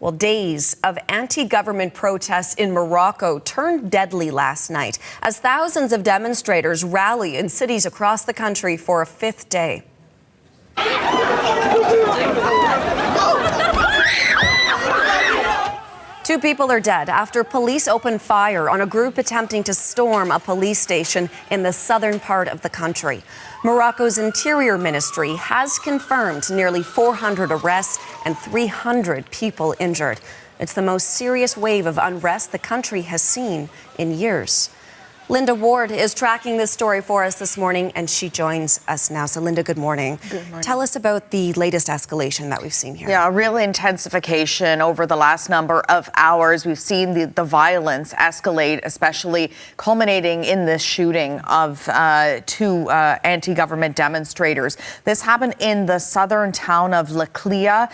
Well, days of anti-government protests in Morocco turned deadly last night as thousands of demonstrators rally in cities across the country for a fifth day. Two people are dead after police opened fire on a group attempting to storm a police station in the southern part of the country. Morocco's Interior Ministry has confirmed nearly 400 arrests and 300 people injured. It's the most serious wave of unrest the country has seen in years. Linda Ward is tracking this story for us this morning, and she joins us now. So, Linda, good morning. Good morning. Tell us about the latest escalation that we've seen here. Yeah, a real intensification over the last number of hours. We've seen the violence escalate, especially culminating in this shooting of two anti-government demonstrators. This happened in the southern town of Leclia.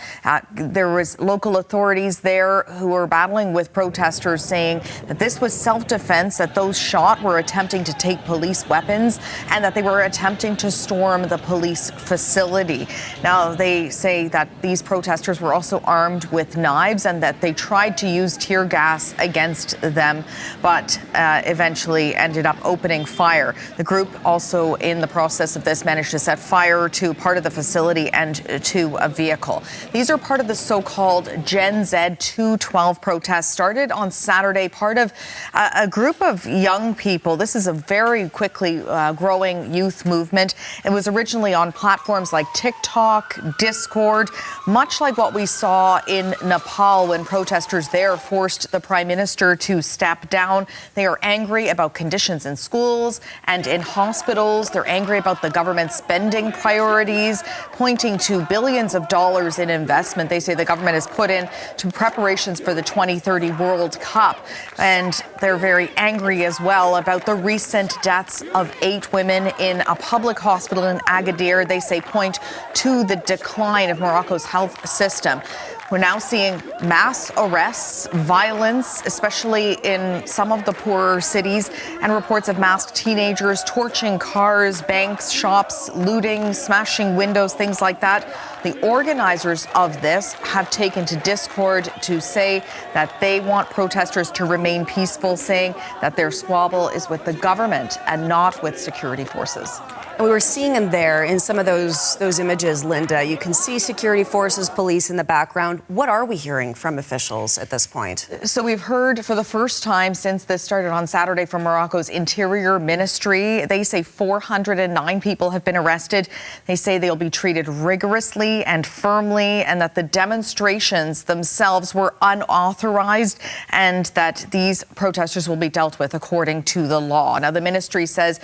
There was local authorities there who were battling with protesters saying that this was self-defense, that those shot were attempting to take police weapons and that they were attempting to storm the police facility. Now, they say that these protesters were also armed with knives and that they tried to use tear gas against them, but eventually ended up opening fire. The group also, in the process of this, managed to set fire to part of the facility and to a vehicle. These are part of the so-called GenZ 212 protests started on Saturday, part of a group of young people. This is a very quickly growing youth movement. It was originally on platforms like TikTok, Discord, much like what we saw in Nepal when protesters there forced the prime minister to step down. They are angry about conditions in schools and in hospitals. They're angry about the government's spending priorities, pointing to billions of dollars in investment they say the government has put in to preparations for the 2030 World Cup. And they're very angry as well about the recent deaths of 8 women in a public hospital in Agadir. They say point to the decline of Morocco's health system. We're now seeing mass arrests, violence, especially in some of the poorer cities, and reports of masked teenagers torching cars, banks, shops, looting, smashing windows, things like that. The organizers of this have taken to Discord to say that they want protesters to remain peaceful, saying that their squabble is with the government and not with security forces. And we were seeing in there, in some of those images, Linda, you can see security forces, police in the background. What are we hearing from officials at this point? So we've heard for the first time since this started on Saturday from Morocco's Interior Ministry. They say 409 people have been arrested. They say they'll be treated rigorously and firmly, and that the demonstrations themselves were unauthorized and that these protesters will be dealt with according to the law. Now, the ministry says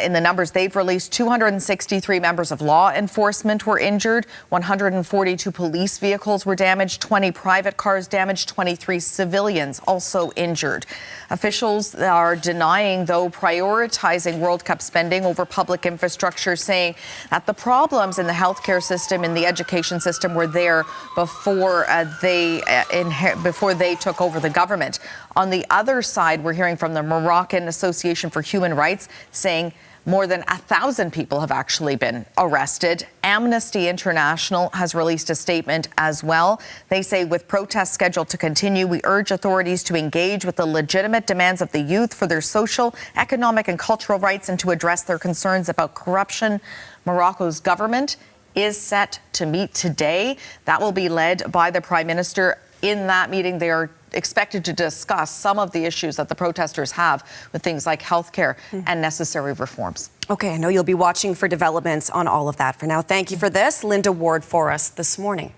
in the numbers they've released, 263 members of law enforcement were injured, 142 police vehicles were damaged, 20 private cars damaged, 23 civilians also injured. Officials are denying, though, prioritizing World Cup spending over public infrastructure, saying that the problems in the healthcare system and the education system were there before they took over the government. On the other side, we're hearing from the Moroccan Association for Human Rights saying more than 1,000 people have actually been arrested. Amnesty International has released a statement as well. They say, with protests scheduled to continue, we urge authorities to engage with the legitimate demands of the youth for their social, economic and cultural rights and to address their concerns about corruption. Morocco's government is set to meet today. That will be led by the Prime Minister. In that meeting, they are expected to discuss some of the issues that the protesters have with things like healthcare and necessary reforms. Okay, I know you'll be watching for developments on all of that. For now, thank you for this, Linda Ward, for us this morning.